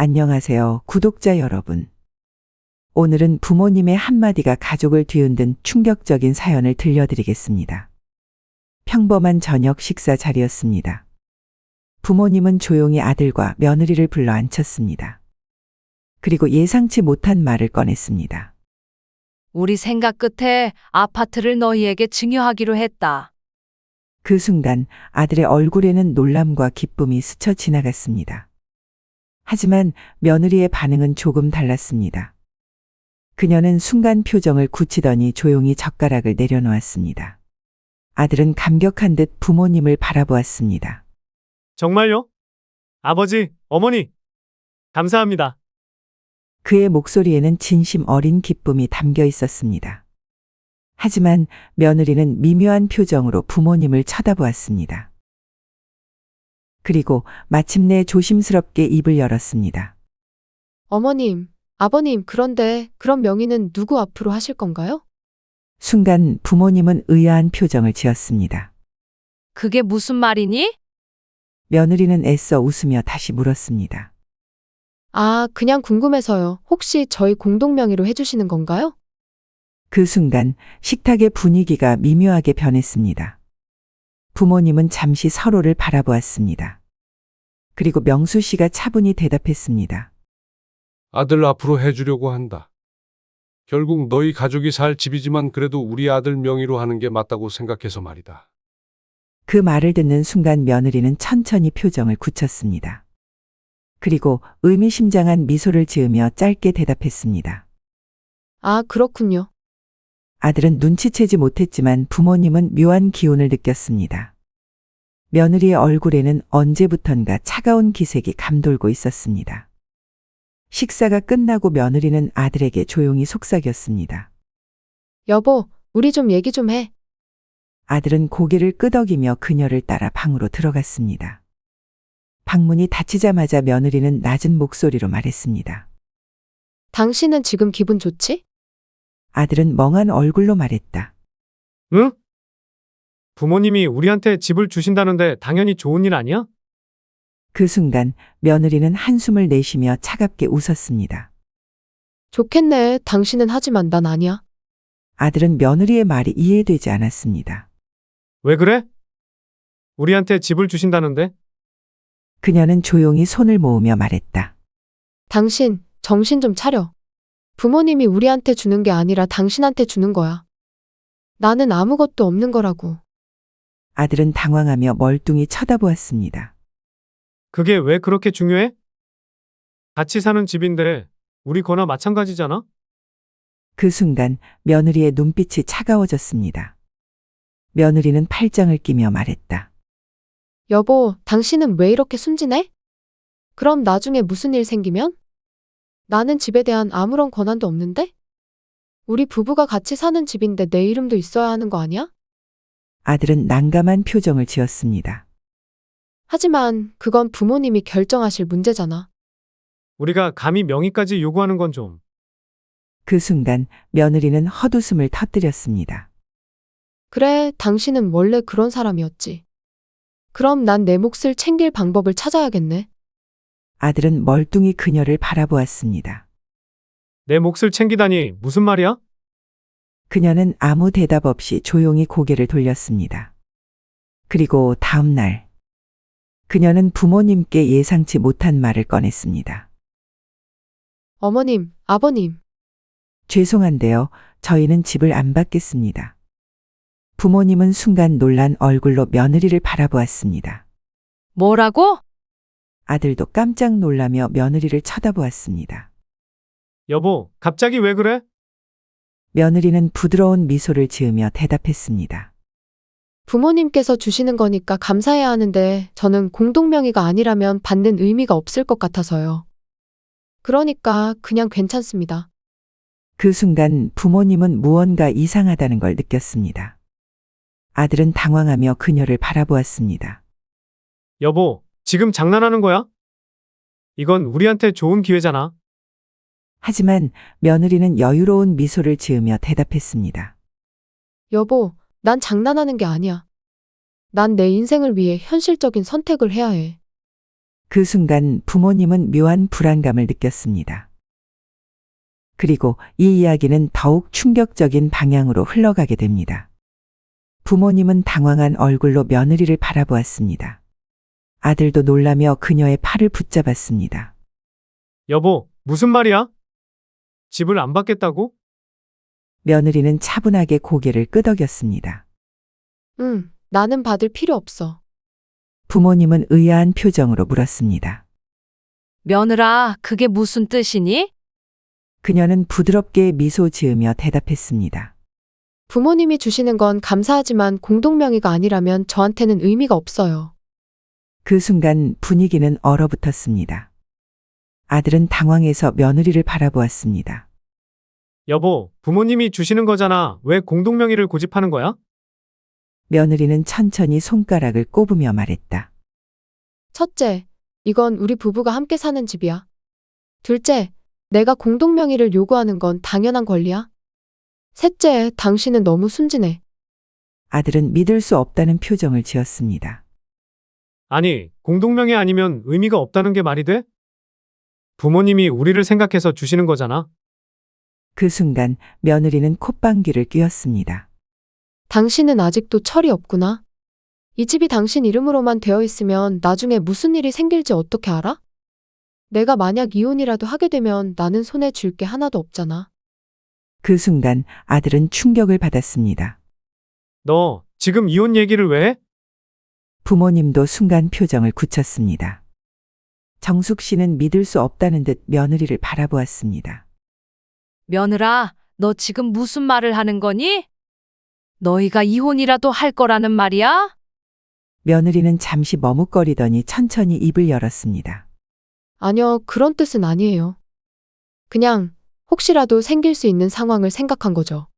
안녕하세요, 구독자 여러분. 오늘은 부모님의 한마디가 가족을 뒤흔든 충격적인 사연을 들려드리겠습니다. 평범한 저녁 식사 자리였습니다. 부모님은 조용히 아들과 며느리를 불러 앉혔습니다. 그리고 예상치 못한 말을 꺼냈습니다. 우리 생각 끝에 아파트를 너희에게 증여하기로 했다. 그 순간 아들의 얼굴에는 놀람과 기쁨이 스쳐 지나갔습니다. 하지만 며느리의 반응은 조금 달랐습니다. 그녀는 순간 표정을 굳히더니 조용히 젓가락을 내려놓았습니다. 아들은 감격한 듯 부모님을 바라보았습니다. 정말요? 아버지, 어머니, 감사합니다. 그의 목소리에는 진심 어린 기쁨이 담겨 있었습니다. 하지만 며느리는 미묘한 표정으로 부모님을 쳐다보았습니다. 그리고 마침내 조심스럽게 입을 열었습니다. 어머님, 아버님, 그런데 그런 명의는 누구 앞으로 하실 건가요? 순간 부모님은 의아한 표정을 지었습니다. 그게 무슨 말이니? 며느리는 애써 웃으며 다시 물었습니다. 아, 그냥 궁금해서요. 혹시 저희 공동 명의로 해주시는 건가요? 그 순간 식탁의 분위기가 미묘하게 변했습니다. 부모님은 잠시 서로를 바라보았습니다. 그리고 명수 씨가 차분히 대답했습니다. 아들 앞으로 해주려고 한다. 결국 너희 가족이 살 집이지만 그래도 우리 아들 명의로 하는 게 맞다고 생각해서 말이다. 그 말을 듣는 순간 며느리는 천천히 표정을 굳혔습니다. 그리고 의미심장한 미소를 지으며 짧게 대답했습니다. 아, 그렇군요. 아들은 눈치채지 못했지만 부모님은 묘한 기운을 느꼈습니다. 며느리의 얼굴에는 언제부턴가 차가운 기색이 감돌고 있었습니다. 식사가 끝나고 며느리는 아들에게 조용히 속삭였습니다. 여보, 우리 좀 얘기 좀 해. 아들은 고개를 끄덕이며 그녀를 따라 방으로 들어갔습니다. 방문이 닫히자마자 며느리는 낮은 목소리로 말했습니다. 당신은 지금 기분 좋지? 아들은 멍한 얼굴로 말했다. 응? 부모님이 우리한테 집을 주신다는데 당연히 좋은 일 아니야? 그 순간 며느리는 한숨을 내쉬며 차갑게 웃었습니다. 좋겠네. 당신은 하지만 난 아니야. 아들은 며느리의 말이 이해되지 않았습니다. 왜 그래? 우리한테 집을 주신다는데? 그녀는 조용히 손을 모으며 말했다. 당신, 정신 좀 차려. 부모님이 우리한테 주는 게 아니라 당신한테 주는 거야. 나는 아무것도 없는 거라고. 아들은 당황하며 멀뚱히 쳐다보았습니다. 그게 왜 그렇게 중요해? 같이 사는 집인데 우리 거나 마찬가지잖아? 그 순간 며느리의 눈빛이 차가워졌습니다. 며느리는 팔짱을 끼며 말했다. 여보, 당신은 왜 이렇게 순진해? 그럼 나중에 무슨 일 생기면? 나는 집에 대한 아무런 권한도 없는데? 우리 부부가 같이 사는 집인데 내 이름도 있어야 하는 거 아니야? 아들은 난감한 표정을 지었습니다. 하지만 그건 부모님이 결정하실 문제잖아. 우리가 감히 명의까지 요구하는 건 좀. 그 순간 며느리는 헛웃음을 터뜨렸습니다. 그래, 당신은 원래 그런 사람이었지. 그럼 난 내 몫을 챙길 방법을 찾아야겠네. 아들은 멀뚱히 그녀를 바라보았습니다. 내 몫을 챙기다니 무슨 말이야? 그녀는 아무 대답 없이 조용히 고개를 돌렸습니다. 그리고 다음 날, 그녀는 부모님께 예상치 못한 말을 꺼냈습니다. 어머님, 아버님, 죄송한데요, 저희는 집을 안 받겠습니다. 부모님은 순간 놀란 얼굴로 며느리를 바라보았습니다. 뭐라고? 아들도 깜짝 놀라며 며느리를 쳐다보았습니다. 여보, 갑자기 왜 그래? 며느리는 부드러운 미소를 지으며 대답했습니다. 부모님께서 주시는 거니까 감사해야 하는데 저는 공동명의가 아니라면 받는 의미가 없을 것 같아서요. 그러니까 그냥 괜찮습니다. 그 순간 부모님은 무언가 이상하다는 걸 느꼈습니다. 아들은 당황하며 그녀를 바라보았습니다. 여보, 지금 장난하는 거야? 이건 우리한테 좋은 기회잖아. 하지만 며느리는 여유로운 미소를 지으며 대답했습니다. 여보, 난 장난하는 게 아니야. 난 내 인생을 위해 현실적인 선택을 해야 해. 그 순간 부모님은 묘한 불안감을 느꼈습니다. 그리고 이 이야기는 더욱 충격적인 방향으로 흘러가게 됩니다. 부모님은 당황한 얼굴로 며느리를 바라보았습니다. 아들도 놀라며 그녀의 팔을 붙잡았습니다. 여보, 무슨 말이야? 집을 안 받겠다고? 며느리는 차분하게 고개를 끄덕였습니다. 나는 받을 필요 없어. 부모님은 의아한 표정으로 물었습니다. 며느라, 그게 무슨 뜻이니? 그녀는 부드럽게 미소 지으며 대답했습니다. 부모님이 주시는 건 감사하지만 공동명의가 아니라면 저한테는 의미가 없어요. 그 순간 분위기는 얼어붙었습니다. 아들은 당황해서 며느리를 바라보았습니다. 여보, 부모님이 주시는 거잖아. 왜 공동명의를 고집하는 거야? 며느리는 천천히 손가락을 꼽으며 말했다. 첫째, 이건 우리 부부가 함께 사는 집이야. 둘째, 내가 공동명의를 요구하는 건 당연한 권리야. 셋째, 당신은 너무 순진해. 아들은 믿을 수 없다는 표정을 지었습니다. 아니, 공동명의 아니면 의미가 없다는 게 말이 돼? 부모님이 우리를 생각해서 주시는 거잖아. 그 순간 며느리는 콧방귀를 뀌었습니다. 당신은 아직도 철이 없구나. 이 집이 당신 이름으로만 되어 있으면 나중에 무슨 일이 생길지 어떻게 알아? 내가 만약 이혼이라도 하게 되면 나는 손에 줄 게 하나도 없잖아. 그 순간 아들은 충격을 받았습니다. 너 지금 이혼 얘기를 왜 해? 부모님도 순간 표정을 굳혔습니다. 정숙 씨는 믿을 수 없다는 듯 며느리를 바라보았습니다. 며느라, 너 지금 무슨 말을 하는 거니? 너희가 이혼이라도 할 거라는 말이야? 며느리는 잠시 머뭇거리더니 천천히 입을 열었습니다. 아니요, 그런 뜻은 아니에요. 그냥 혹시라도 생길 수 있는 상황을 생각한 거죠.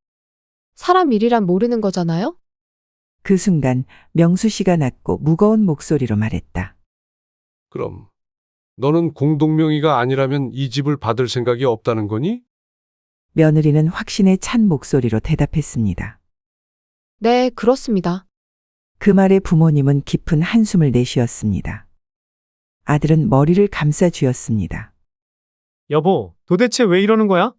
사람 일이란 모르는 거잖아요? 그 순간 명수 씨가 낮고 무거운 목소리로 말했다. 그럼 너는 공동명의가 아니라면 이 집을 받을 생각이 없다는 거니? 며느리는 확신에 찬 목소리로 대답했습니다. 네, 그렇습니다. 그 말에 부모님은 깊은 한숨을 내쉬었습니다. 아들은 머리를 감싸 쥐었습니다. 여보, 도대체 왜 이러는 거야?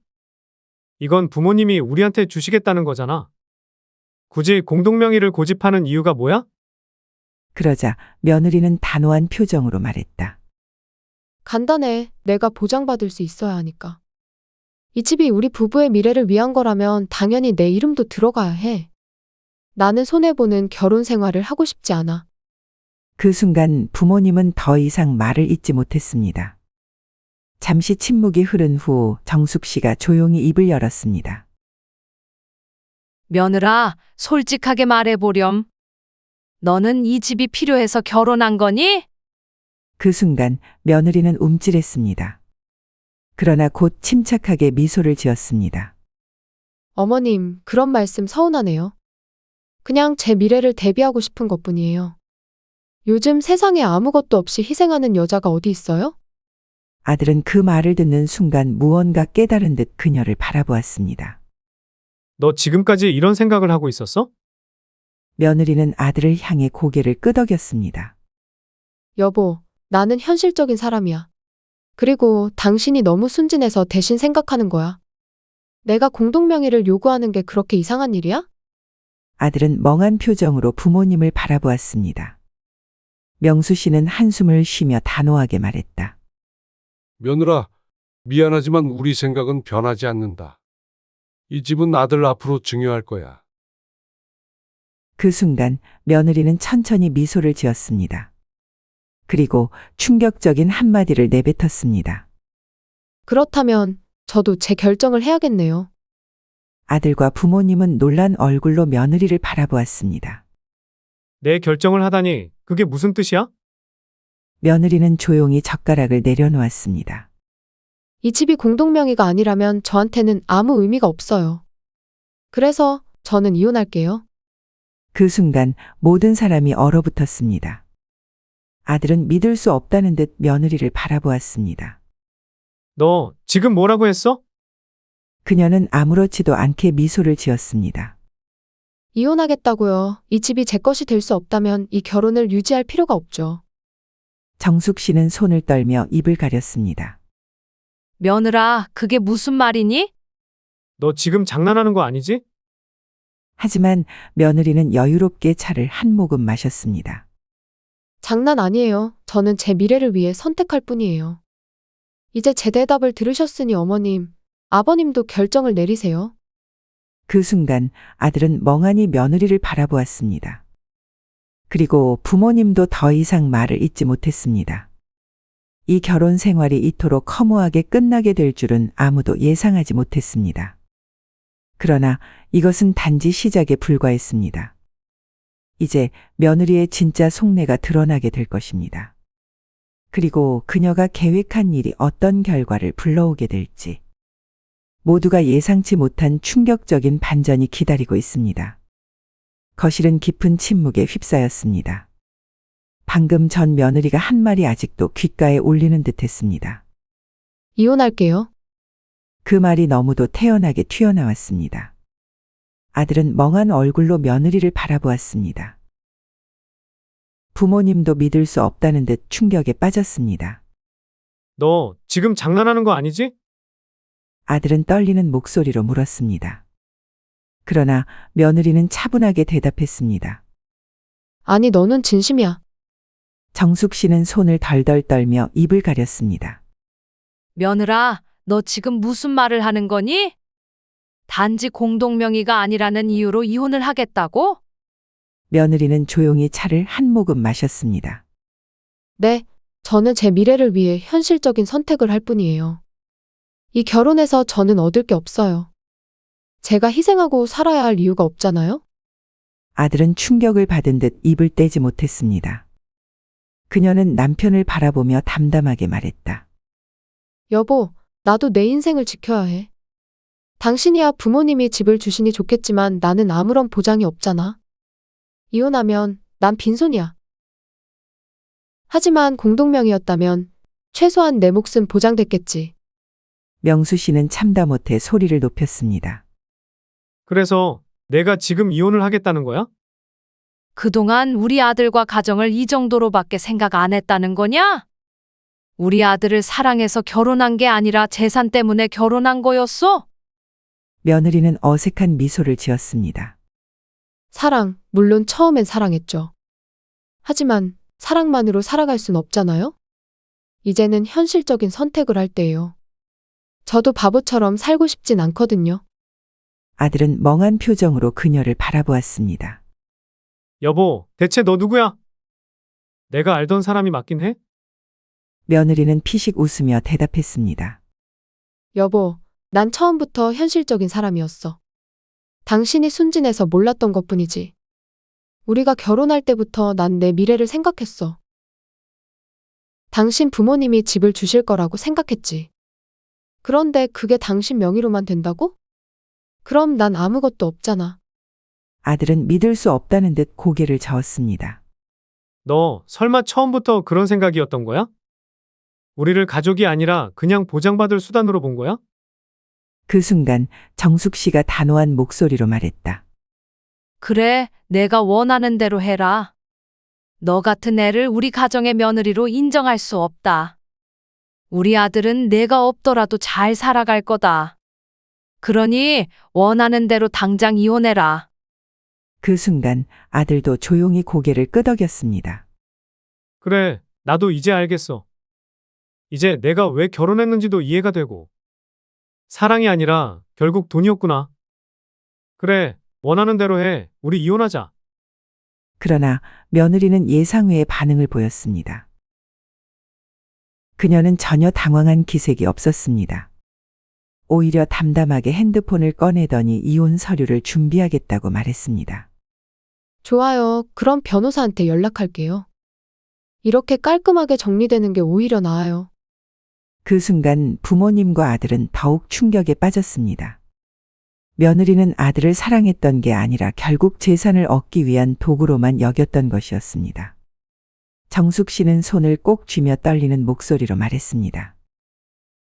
이건 부모님이 우리한테 주시겠다는 거잖아. 굳이 공동명의를 고집하는 이유가 뭐야? 그러자 며느리는 단호한 표정으로 말했다. 간단해. 내가 보장받을 수 있어야 하니까. 이 집이 우리 부부의 미래를 위한 거라면 당연히 내 이름도 들어가야 해. 나는 손해보는 결혼 생활을 하고 싶지 않아. 그 순간 부모님은 더 이상 말을 잇지 못했습니다. 잠시 침묵이 흐른 후 정숙 씨가 조용히 입을 열었습니다. 며느라, 솔직하게 말해보렴. 너는 이 집이 필요해서 결혼한 거니? 그 순간 며느리는 움찔했습니다. 그러나 곧 침착하게 미소를 지었습니다. 어머님, 그런 말씀 서운하네요. 그냥 제 미래를 대비하고 싶은 것뿐이에요. 요즘 세상에 아무것도 없이 희생하는 여자가 어디 있어요? 아들은 그 말을 듣는 순간 무언가 깨달은 듯 그녀를 바라보았습니다. 너 지금까지 이런 생각을 하고 있었어? 며느리는 아들을 향해 고개를 끄덕였습니다. 여보, 나는 현실적인 사람이야. 그리고 당신이 너무 순진해서 대신 생각하는 거야. 내가 공동명의를 요구하는 게 그렇게 이상한 일이야? 아들은 멍한 표정으로 부모님을 바라보았습니다. 명수 씨는 한숨을 쉬며 단호하게 말했다. 며느라, 미안하지만 우리 생각은 변하지 않는다. 이 집은 아들 앞으로 증여할 거야. 그 순간 며느리는 천천히 미소를 지었습니다. 그리고 충격적인 한마디를 내뱉었습니다. 그렇다면 저도 제 결정을 해야겠네요. 아들과 부모님은 놀란 얼굴로 며느리를 바라보았습니다. 내 결정을 하다니 그게 무슨 뜻이야? 며느리는 조용히 젓가락을 내려놓았습니다. 이 집이 공동명의가 아니라면 저한테는 아무 의미가 없어요. 그래서 저는 이혼할게요. 그 순간 모든 사람이 얼어붙었습니다. 아들은 믿을 수 없다는 듯 며느리를 바라보았습니다. 너 지금 뭐라고 했어? 그녀는 아무렇지도 않게 미소를 지었습니다. 이혼하겠다고요. 이 집이 제 것이 될 수 없다면 이 결혼을 유지할 필요가 없죠. 정숙 씨는 손을 떨며 입을 가렸습니다. 며느라, 그게 무슨 말이니? 너 지금 장난하는 거 아니지? 하지만 며느리는 여유롭게 차를 한 모금 마셨습니다. 장난 아니에요. 저는 제 미래를 위해 선택할 뿐이에요. 이제 제 대답을 들으셨으니 어머님, 아버님도 결정을 내리세요. 그 순간 아들은 멍하니 며느리를 바라보았습니다. 그리고 부모님도 더 이상 말을 잇지 못했습니다. 이 결혼 생활이 이토록 허무하게 끝나게 될 줄은 아무도 예상하지 못했습니다. 그러나 이것은 단지 시작에 불과했습니다. 이제 며느리의 진짜 속내가 드러나게 될 것입니다. 그리고 그녀가 계획한 일이 어떤 결과를 불러오게 될지 모두가 예상치 못한 충격적인 반전이 기다리고 있습니다. 거실은 깊은 침묵에 휩싸였습니다. 방금 전 며느리가 한 말이 아직도 귓가에 울리는 듯했습니다. 이혼할게요. 그 말이 너무도 태연하게 튀어나왔습니다. 아들은 멍한 얼굴로 며느리를 바라보았습니다. 부모님도 믿을 수 없다는 듯 충격에 빠졌습니다. 너 지금 장난하는 거 아니지? 아들은 떨리는 목소리로 물었습니다. 그러나 며느리는 차분하게 대답했습니다. 아니, 너는 진심이야. 정숙 씨는 손을 덜덜 떨며 입을 가렸습니다. 며느라, 너 지금 무슨 말을 하는 거니? 단지 공동명의가 아니라는 이유로 이혼을 하겠다고? 며느리는 조용히 차를 한 모금 마셨습니다. 네, 저는 제 미래를 위해 현실적인 선택을 할 뿐이에요. 이 결혼에서 저는 얻을 게 없어요. 제가 희생하고 살아야 할 이유가 없잖아요? 아들은 충격을 받은 듯 입을 떼지 못했습니다. 그녀는 남편을 바라보며 담담하게 말했다. 여보, 나도 내 인생을 지켜야 해. 당신이야 부모님이 집을 주시니 좋겠지만 나는 아무런 보장이 없잖아. 이혼하면 난 빈손이야. 하지만 공동명의였다면 최소한 내 몫은 보장됐겠지. 명수 씨는 참다 못해 소리를 높였습니다. 그래서 내가 지금 이혼을 하겠다는 거야? 그동안 우리 아들과 가정을 이 정도로밖에 생각 안 했다는 거냐? 우리 아들을 사랑해서 결혼한 게 아니라 재산 때문에 결혼한 거였어? 며느리는 어색한 미소를 지었습니다. 사랑, 물론 처음엔 사랑했죠. 하지만 사랑만으로 살아갈 순 없잖아요? 이제는 현실적인 선택을 할 때예요. 저도 바보처럼 살고 싶진 않거든요. 아들은 멍한 표정으로 그녀를 바라보았습니다. 여보, 대체 너 누구야? 내가 알던 사람이 맞긴 해? 며느리는 피식 웃으며 대답했습니다. 여보, 난 처음부터 현실적인 사람이었어. 당신이 순진해서 몰랐던 것뿐이지. 우리가 결혼할 때부터 난 내 미래를 생각했어. 당신 부모님이 집을 주실 거라고 생각했지. 그런데 그게 당신 명의로만 된다고? 그럼 난 아무것도 없잖아. 아들은 믿을 수 없다는 듯 고개를 저었습니다. 너 설마 처음부터 그런 생각이었던 거야? 우리를 가족이 아니라 그냥 보장받을 수단으로 본 거야? 그 순간 정숙 씨가 단호한 목소리로 말했다. 그래, 내가 원하는 대로 해라. 너 같은 애를 우리 가정의 며느리로 인정할 수 없다. 우리 아들은 내가 없더라도 잘 살아갈 거다. 그러니 원하는 대로 당장 이혼해라. 그 순간 아들도 조용히 고개를 끄덕였습니다. 그래, 나도 이제 알겠어. 이제 내가 왜 결혼했는지도 이해가 되고. 사랑이 아니라 결국 돈이었구나. 그래, 원하는 대로 해. 우리 이혼하자. 그러나 며느리는 예상 외의 반응을 보였습니다. 그녀는 전혀 당황한 기색이 없었습니다. 오히려 담담하게 핸드폰을 꺼내더니 이혼 서류를 준비하겠다고 말했습니다. 좋아요. 그럼 변호사한테 연락할게요. 이렇게 깔끔하게 정리되는 게 오히려 나아요. 그 순간 부모님과 아들은 더욱 충격에 빠졌습니다. 며느리는 아들을 사랑했던 게 아니라 결국 재산을 얻기 위한 도구로만 여겼던 것이었습니다. 정숙 씨는 손을 꼭 쥐며 떨리는 목소리로 말했습니다.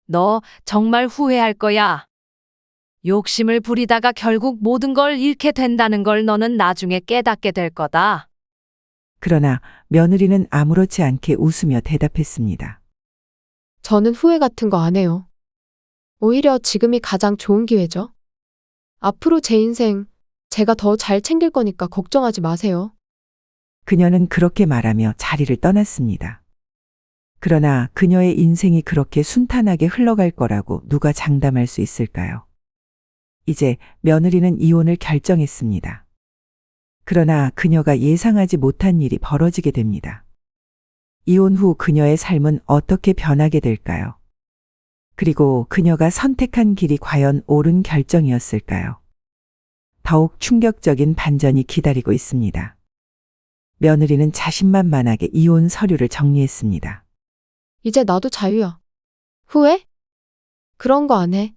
너 정말 후회할 거야. 욕심을 부리다가 결국 모든 걸 잃게 된다는 걸 너는 나중에 깨닫게 될 거다. 그러나 며느리는 아무렇지 않게 웃으며 대답했습니다. 저는 후회 같은 거 안 해요. 오히려 지금이 가장 좋은 기회죠. 앞으로 제 인생 제가 더 잘 챙길 거니까 걱정하지 마세요. 그녀는 그렇게 말하며 자리를 떠났습니다. 그러나 그녀의 인생이 그렇게 순탄하게 흘러갈 거라고 누가 장담할 수 있을까요? 이제 며느리는 이혼을 결정했습니다. 그러나 그녀가 예상하지 못한 일이 벌어지게 됩니다. 이혼 후 그녀의 삶은 어떻게 변하게 될까요? 그리고 그녀가 선택한 길이 과연 옳은 결정이었을까요? 더욱 충격적인 반전이 기다리고 있습니다. 며느리는 자신만만하게 이혼 서류를 정리했습니다. 이제 나도 자유야. 후회? 그런 거 안 해.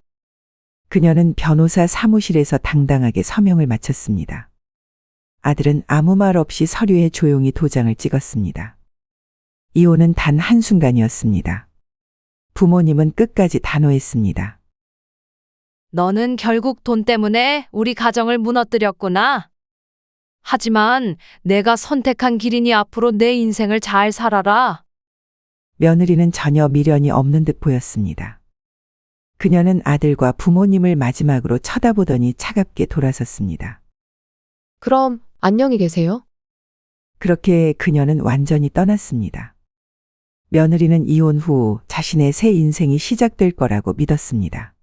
그녀는 변호사 사무실에서 당당하게 서명을 마쳤습니다. 아들은 아무 말 없이 서류에 조용히 도장을 찍었습니다. 이혼은 단 한순간이었습니다. 부모님은 끝까지 단호했습니다. 너는 결국 돈 때문에 우리 가정을 무너뜨렸구나. 하지만 내가 선택한 길이니 앞으로 내 인생을 잘 살아라. 며느리는 전혀 미련이 없는 듯 보였습니다. 그녀는 아들과 부모님을 마지막으로 쳐다보더니 차갑게 돌아섰습니다. 그럼 안녕히 계세요. 그렇게 그녀는 완전히 떠났습니다. 며느리는 이혼 후 자신의 새 인생이 시작될 거라고 믿었습니다.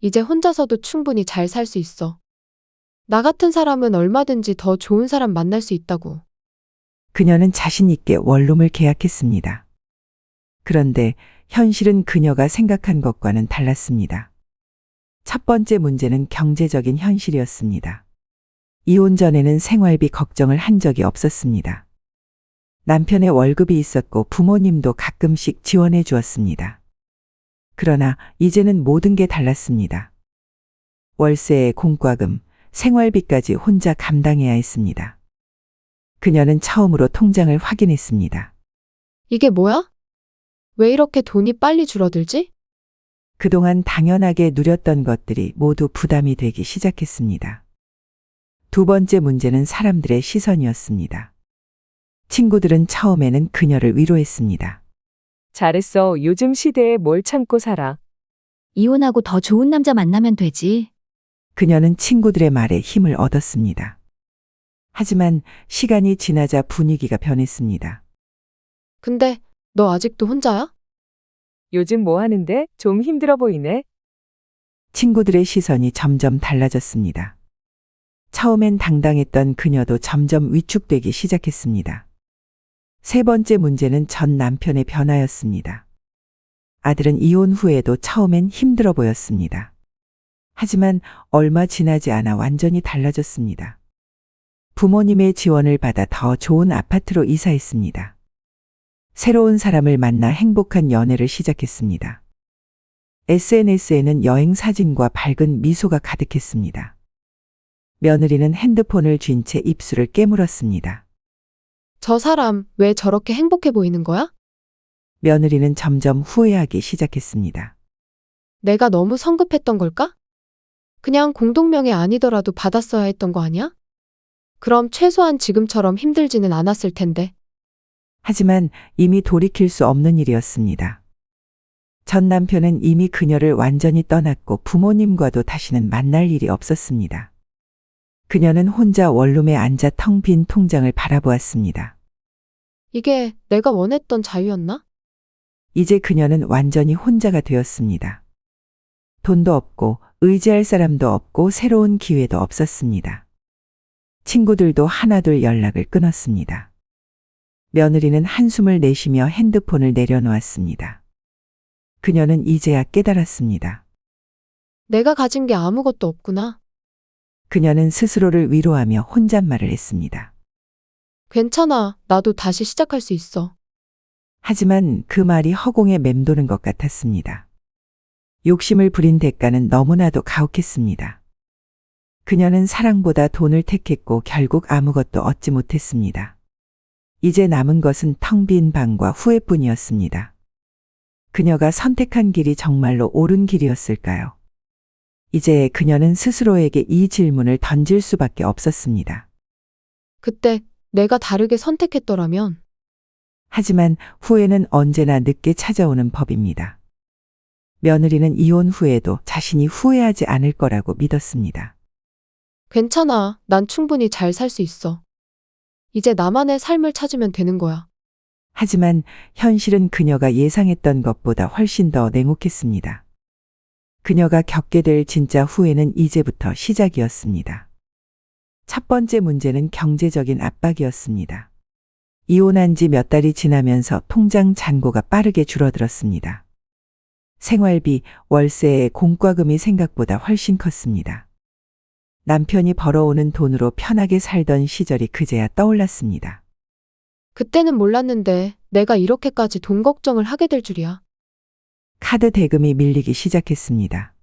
이제 혼자서도 충분히 잘 살 수 있어. 나 같은 사람은 얼마든지 더 좋은 사람 만날 수 있다고. 그녀는 자신 있게 원룸을 계약했습니다. 그런데 현실은 그녀가 생각한 것과는 달랐습니다. 첫 번째 문제는 경제적인 현실이었습니다. 이혼 전에는 생활비 걱정을 한 적이 없었습니다. 남편의 월급이 있었고 부모님도 가끔씩 지원해 주었습니다. 그러나 이제는 모든 게 달랐습니다. 월세, 공과금, 생활비까지 혼자 감당해야 했습니다. 그녀는 처음으로 통장을 확인했습니다. 이게 뭐야? 왜 이렇게 돈이 빨리 줄어들지? 그동안 당연하게 누렸던 것들이 모두 부담이 되기 시작했습니다. 두 번째 문제는 사람들의 시선이었습니다. 친구들은 처음에는 그녀를 위로했습니다. 잘했어. 요즘 시대에 뭘 참고 살아. 이혼하고 더 좋은 남자 만나면 되지. 그녀는 친구들의 말에 힘을 얻었습니다. 하지만 시간이 지나자 분위기가 변했습니다. 근데 너 아직도 혼자야? 요즘 뭐 하는데? 좀 힘들어 보이네. 친구들의 시선이 점점 달라졌습니다. 처음엔 당당했던 그녀도 점점 위축되기 시작했습니다. 세 번째 문제는 전 남편의 변화였습니다. 아들은 이혼 후에도 처음엔 힘들어 보였습니다. 하지만 얼마 지나지 않아 완전히 달라졌습니다. 부모님의 지원을 받아 더 좋은 아파트로 이사했습니다. 새로운 사람을 만나 행복한 연애를 시작했습니다. SNS에는 여행 사진과 밝은 미소가 가득했습니다. 며느리는 핸드폰을 쥔 채 입술을 깨물었습니다. 저 사람 왜 저렇게 행복해 보이는 거야? 며느리는 점점 후회하기 시작했습니다. 내가 너무 성급했던 걸까? 그냥 공동명의 아니더라도 받았어야 했던 거 아니야? 그럼 최소한 지금처럼 힘들지는 않았을 텐데. 하지만 이미 돌이킬 수 없는 일이었습니다. 전 남편은 이미 그녀를 완전히 떠났고 부모님과도 다시는 만날 일이 없었습니다. 그녀는 혼자 원룸에 앉아 텅 빈 통장을 바라보았습니다. 이게 내가 원했던 자유였나? 이제 그녀는 완전히 혼자가 되었습니다. 돈도 없고 의지할 사람도 없고 새로운 기회도 없었습니다. 친구들도 하나둘 연락을 끊었습니다. 며느리는 한숨을 내쉬며 핸드폰을 내려놓았습니다. 그녀는 이제야 깨달았습니다. 내가 가진 게 아무것도 없구나. 그녀는 스스로를 위로하며 혼잣말을 했습니다. 괜찮아. 나도 다시 시작할 수 있어. 하지만 그 말이 허공에 맴도는 것 같았습니다. 욕심을 부린 대가는 너무나도 가혹했습니다. 그녀는 사랑보다 돈을 택했고 결국 아무것도 얻지 못했습니다. 이제 남은 것은 텅 빈 방과 후회뿐이었습니다. 그녀가 선택한 길이 정말로 옳은 길이었을까요? 이제 그녀는 스스로에게 이 질문을 던질 수밖에 없었습니다. 그때 내가 다르게 선택했더라면 하지만 후회는 언제나 늦게 찾아오는 법입니다. 며느리는 이혼 후에도 자신이 후회하지 않을 거라고 믿었습니다. 괜찮아. 난 충분히 잘 살 수 있어. 이제 나만의 삶을 찾으면 되는 거야. 하지만 현실은 그녀가 예상했던 것보다 훨씬 더 냉혹했습니다. 그녀가 겪게 될 진짜 후회는 이제부터 시작이었습니다. 첫 번째 문제는 경제적인 압박이었습니다. 이혼한 지 몇 달이 지나면서 통장 잔고가 빠르게 줄어들었습니다. 생활비, 월세, 공과금이 생각보다 훨씬 컸습니다. 남편이 벌어오는 돈으로 편하게 살던 시절이 그제야 떠올랐습니다. 그때는 몰랐는데 내가 이렇게까지 돈 걱정을 하게 될 줄이야. 카드 대금이 밀리기 시작했습니다.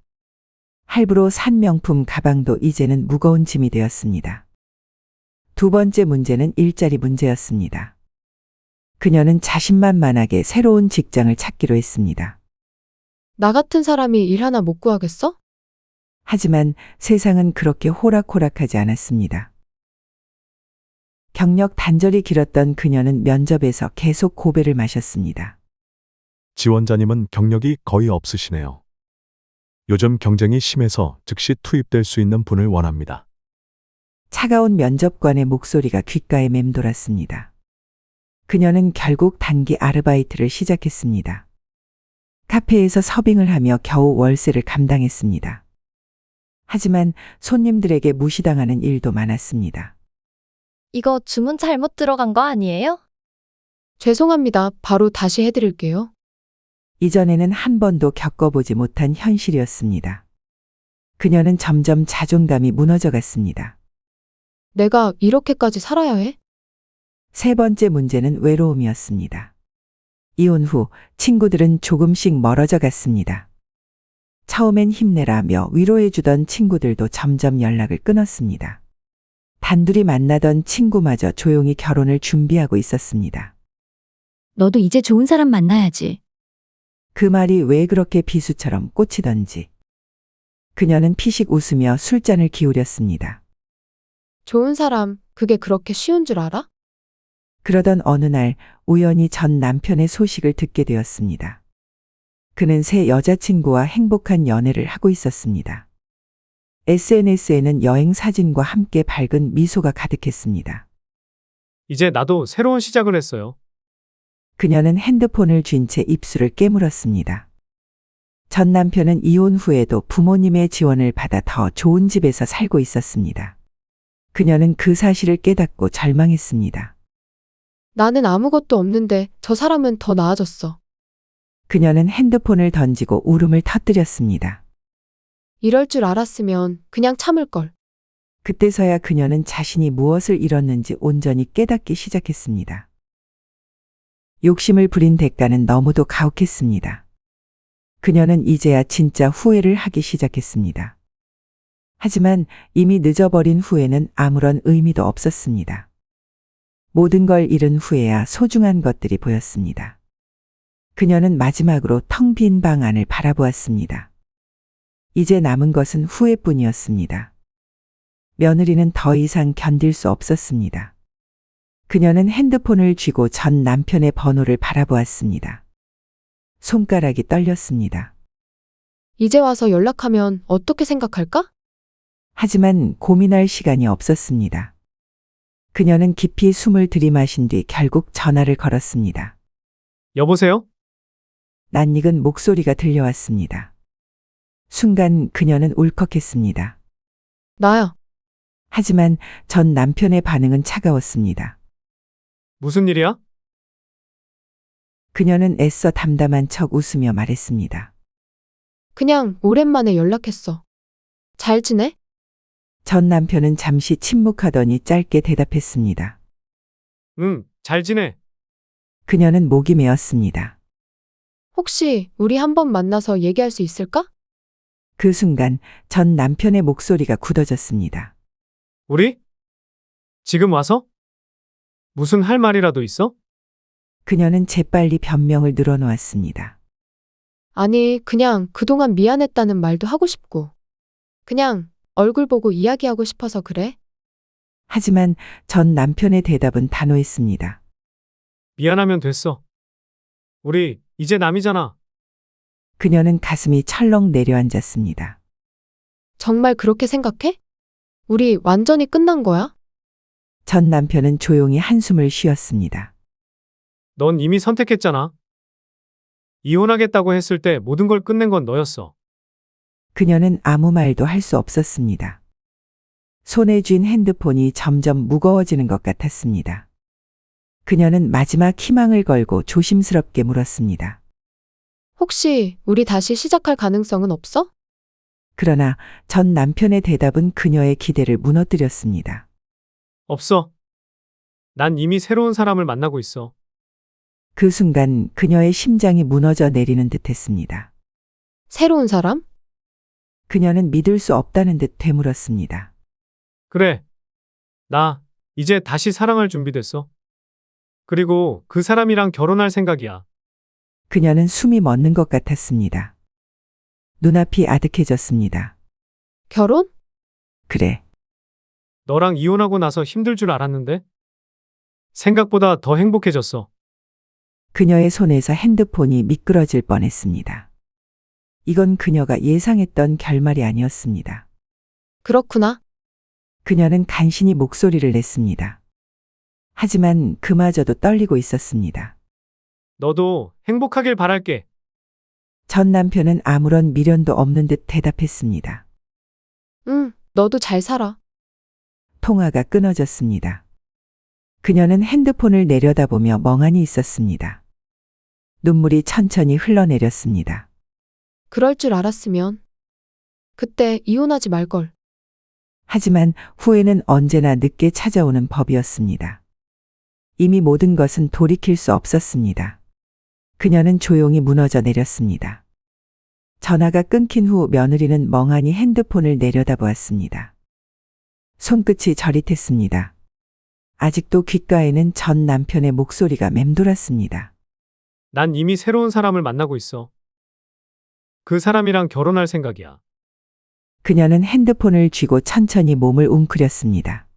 할부로 산 명품 가방도 이제는 무거운 짐이 되었습니다. 두 번째 문제는 일자리 문제였습니다. 그녀는 자신만만하게 새로운 직장을 찾기로 했습니다. 나 같은 사람이 일 하나 못 구하겠어? 하지만 세상은 그렇게 호락호락하지 않았습니다. 경력 단절이 길었던 그녀는 면접에서 계속 고배를 마셨습니다. 지원자님은 경력이 거의 없으시네요. 요즘 경쟁이 심해서 즉시 투입될 수 있는 분을 원합니다. 차가운 면접관의 목소리가 귓가에 맴돌았습니다. 그녀는 결국 단기 아르바이트를 시작했습니다. 카페에서 서빙을 하며 겨우 월세를 감당했습니다. 하지만 손님들에게 무시당하는 일도 많았습니다. 이거 주문 잘못 들어간 거 아니에요? 죄송합니다. 바로 다시 해드릴게요. 이전에는 한 번도 겪어보지 못한 현실이었습니다. 그녀는 점점 자존감이 무너져 갔습니다. 내가 이렇게까지 살아야 해? 세 번째 문제는 외로움이었습니다. 이혼 후 친구들은 조금씩 멀어져 갔습니다. 처음엔 힘내라며 위로해주던 친구들도 점점 연락을 끊었습니다. 단둘이 만나던 친구마저 조용히 결혼을 준비하고 있었습니다. 너도 이제 좋은 사람 만나야지. 그 말이 왜 그렇게 비수처럼 꽂히던지. 그녀는 피식 웃으며 술잔을 기울였습니다. 좋은 사람, 그게 그렇게 쉬운 줄 알아? 그러던 어느 날 우연히 전 남편의 소식을 듣게 되었습니다. 그는 새 여자친구와 행복한 연애를 하고 있었습니다. SNS에는 여행 사진과 함께 밝은 미소가 가득했습니다. 이제 나도 새로운 시작을 했어요. 그녀는 핸드폰을 쥔 채 입술을 깨물었습니다. 전 남편은 이혼 후에도 부모님의 지원을 받아 더 좋은 집에서 살고 있었습니다. 그녀는 그 사실을 깨닫고 절망했습니다. 나는 아무것도 없는데 저 사람은 더 나아졌어. 그녀는 핸드폰을 던지고 울음을 터뜨렸습니다. 이럴 줄 알았으면 그냥 참을걸. 그때서야 그녀는 자신이 무엇을 잃었는지 온전히 깨닫기 시작했습니다. 욕심을 부린 대가는 너무도 가혹했습니다. 그녀는 이제야 진짜 후회를 하기 시작했습니다. 하지만 이미 늦어버린 후회는 아무런 의미도 없었습니다. 모든 걸 잃은 후에야 소중한 것들이 보였습니다. 그녀는 마지막으로 텅 빈 방 안을 바라보았습니다. 이제 남은 것은 후회뿐이었습니다. 며느리는 더 이상 견딜 수 없었습니다. 그녀는 핸드폰을 쥐고 전 남편의 번호를 바라보았습니다. 손가락이 떨렸습니다. 이제 와서 연락하면 어떻게 생각할까? 하지만 고민할 시간이 없었습니다. 그녀는 깊이 숨을 들이마신 뒤 결국 전화를 걸었습니다. 여보세요? 낯익은 목소리가 들려왔습니다. 순간 그녀는 울컥했습니다. 나야. 하지만 전 남편의 반응은 차가웠습니다. 무슨 일이야? 그녀는 애써 담담한 척 웃으며 말했습니다. 그냥 오랜만에 연락했어. 잘 지내? 전 남편은 잠시 침묵하더니 짧게 대답했습니다. 응, 잘 지내. 그녀는 목이 메었습니다. 혹시 우리 한번 만나서 얘기할 수 있을까? 그 순간 전 남편의 목소리가 굳어졌습니다. 우리? 지금 와서? 무슨 할 말이라도 있어? 그녀는 재빨리 변명을 늘어놓았습니다. 아니, 그냥 그동안 미안했다는 말도 하고 싶고. 그냥 얼굴 보고 이야기하고 싶어서 그래. 하지만 전 남편의 대답은 단호했습니다. 미안하면 됐어. 우리 이제 남이잖아. 그녀는 가슴이 철렁 내려앉았습니다. 정말 그렇게 생각해? 우리 완전히 끝난 거야? 전 남편은 조용히 한숨을 쉬었습니다. 넌 이미 선택했잖아. 이혼하겠다고 했을 때 모든 걸 끝낸 건 너였어. 그녀는 아무 말도 할 수 없었습니다. 손에 쥔 핸드폰이 점점 무거워지는 것 같았습니다. 그녀는 마지막 희망을 걸고 조심스럽게 물었습니다. 혹시 우리 다시 시작할 가능성은 없어? 그러나 전 남편의 대답은 그녀의 기대를 무너뜨렸습니다. 없어. 난 이미 새로운 사람을 만나고 있어. 그 순간 그녀의 심장이 무너져 내리는 듯 했습니다. 새로운 사람? 그녀는 믿을 수 없다는 듯 되물었습니다. 그래. 나 이제 다시 사랑할 준비됐어. 그리고 그 사람이랑 결혼할 생각이야. 그녀는 숨이 멎는 것 같았습니다. 눈앞이 아득해졌습니다. 결혼? 그래. 너랑 이혼하고 나서 힘들 줄 알았는데? 생각보다 더 행복해졌어. 그녀의 손에서 핸드폰이 미끄러질 뻔했습니다. 이건 그녀가 예상했던 결말이 아니었습니다. 그렇구나. 그녀는 간신히 목소리를 냈습니다. 하지만 그마저도 떨리고 있었습니다. 너도 행복하길 바랄게. 전 남편은 아무런 미련도 없는 듯 대답했습니다. 응, 너도 잘 살아. 통화가 끊어졌습니다. 그녀는 핸드폰을 내려다보며 멍하니 있었습니다. 눈물이 천천히 흘러내렸습니다. 그럴 줄 알았으면. 그때 이혼하지 말걸. 하지만 후회는 언제나 늦게 찾아오는 법이었습니다. 이미 모든 것은 돌이킬 수 없었습니다. 그녀는 조용히 무너져 내렸습니다. 전화가 끊긴 후 며느리는 멍하니 핸드폰을 내려다보았습니다. 손끝이 저릿했습니다. 아직도 귓가에는 전 남편의 목소리가 맴돌았습니다. 난 이미 새로운 사람을 만나고 있어. 그 사람이랑 결혼할 생각이야. 그녀는 핸드폰을 쥐고 천천히 몸을 웅크렸습니다.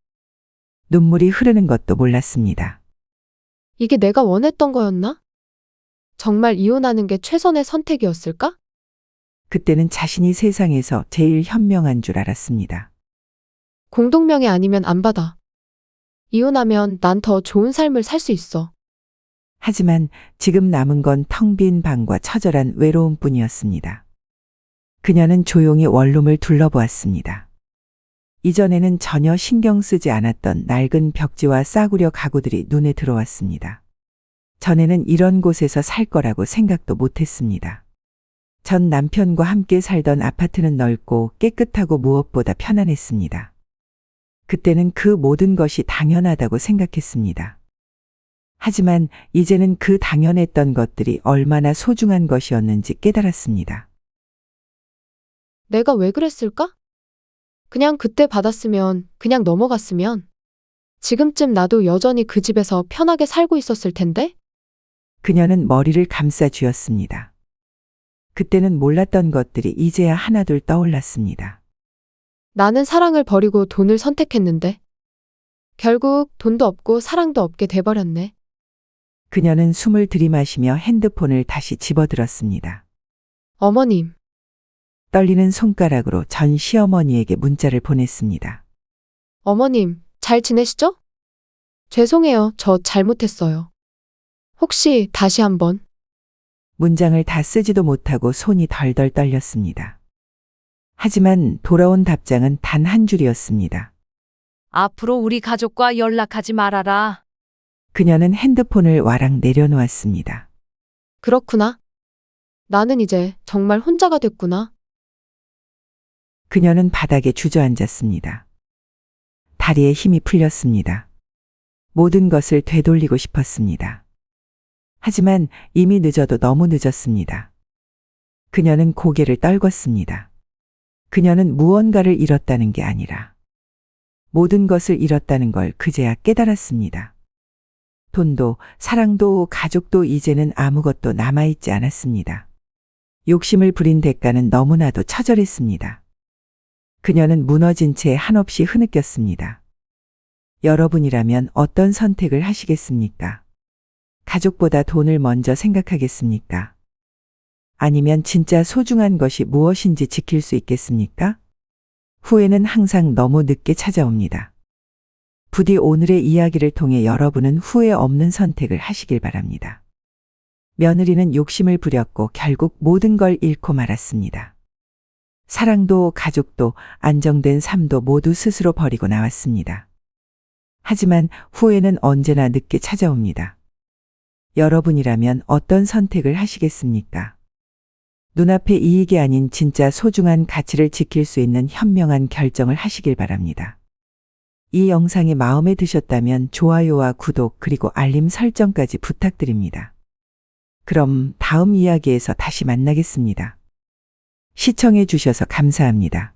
눈물이 흐르는 것도 몰랐습니다. 이게 내가 원했던 거였나? 정말 이혼하는 게 최선의 선택이었을까? 그때는 자신이 세상에서 제일 현명한 줄 알았습니다. 공동명예 아니면 안 받아. 이혼하면 난 더 좋은 삶을 살 수 있어. 하지만 지금 남은 건 텅 빈 방과 처절한 외로움뿐이었습니다. 그녀는 조용히 원룸을 둘러보았습니다. 이전에는 전혀 신경 쓰지 않았던 낡은 벽지와 싸구려 가구들이 눈에 들어왔습니다. 전에는 이런 곳에서 살 거라고 생각도 못했습니다. 전 남편과 함께 살던 아파트는 넓고 깨끗하고 무엇보다 편안했습니다. 그때는 그 모든 것이 당연하다고 생각했습니다. 하지만 이제는 그 당연했던 것들이 얼마나 소중한 것이었는지 깨달았습니다. 내가 왜 그랬을까? 그냥 그때 받았으면, 그냥 넘어갔으면, 지금쯤 나도 여전히 그 집에서 편하게 살고 있었을 텐데? 그녀는 머리를 감싸 쥐었습니다. 그때는 몰랐던 것들이 이제야 하나둘 떠올랐습니다. 나는 사랑을 버리고 돈을 선택했는데, 결국 돈도 없고 사랑도 없게 돼버렸네. 그녀는 숨을 들이마시며 핸드폰을 다시 집어들었습니다. 어머님, 떨리는 손가락으로 전 시어머니에게 문자를 보냈습니다. 어머님, 잘 지내시죠? 죄송해요. 저 잘못했어요. 혹시 다시 한번. 문장을 다 쓰지도 못하고 손이 덜덜 떨렸습니다. 하지만 돌아온 답장은 단 한 줄이었습니다. 앞으로 우리 가족과 연락하지 말아라. 그녀는 핸드폰을 와락 내려놓았습니다. 그렇구나. 나는 이제 정말 혼자가 됐구나. 그녀는 바닥에 주저앉았습니다. 다리에 힘이 풀렸습니다. 모든 것을 되돌리고 싶었습니다. 하지만 이미 늦어도 너무 늦었습니다. 그녀는 고개를 떨궜습니다. 그녀는 무언가를 잃었다는 게 아니라 모든 것을 잃었다는 걸 그제야 깨달았습니다. 돈도 사랑도 가족도 이제는 아무것도 남아있지 않았습니다. 욕심을 부린 대가는 너무나도 처절했습니다. 그녀는 무너진 채 한없이 흐느꼈습니다. 여러분이라면 어떤 선택을 하시겠습니까? 가족보다 돈을 먼저 생각하겠습니까? 아니면 진짜 소중한 것이 무엇인지 지킬 수 있겠습니까? 후회는 항상 너무 늦게 찾아옵니다. 부디 오늘의 이야기를 통해 여러분은 후회 없는 선택을 하시길 바랍니다. 며느리는 욕심을 부렸고 결국 모든 걸 잃고 말았습니다. 사랑도 가족도 안정된 삶도 모두 스스로 버리고 나왔습니다. 하지만 후회는 언제나 늦게 찾아옵니다. 여러분이라면 어떤 선택을 하시겠습니까? 눈앞의 이익이 아닌 진짜 소중한 가치를 지킬 수 있는 현명한 결정을 하시길 바랍니다. 이 영상이 마음에 드셨다면 좋아요와 구독 그리고 알림 설정까지 부탁드립니다. 그럼 다음 이야기에서 다시 만나겠습니다. 시청해 주셔서 감사합니다.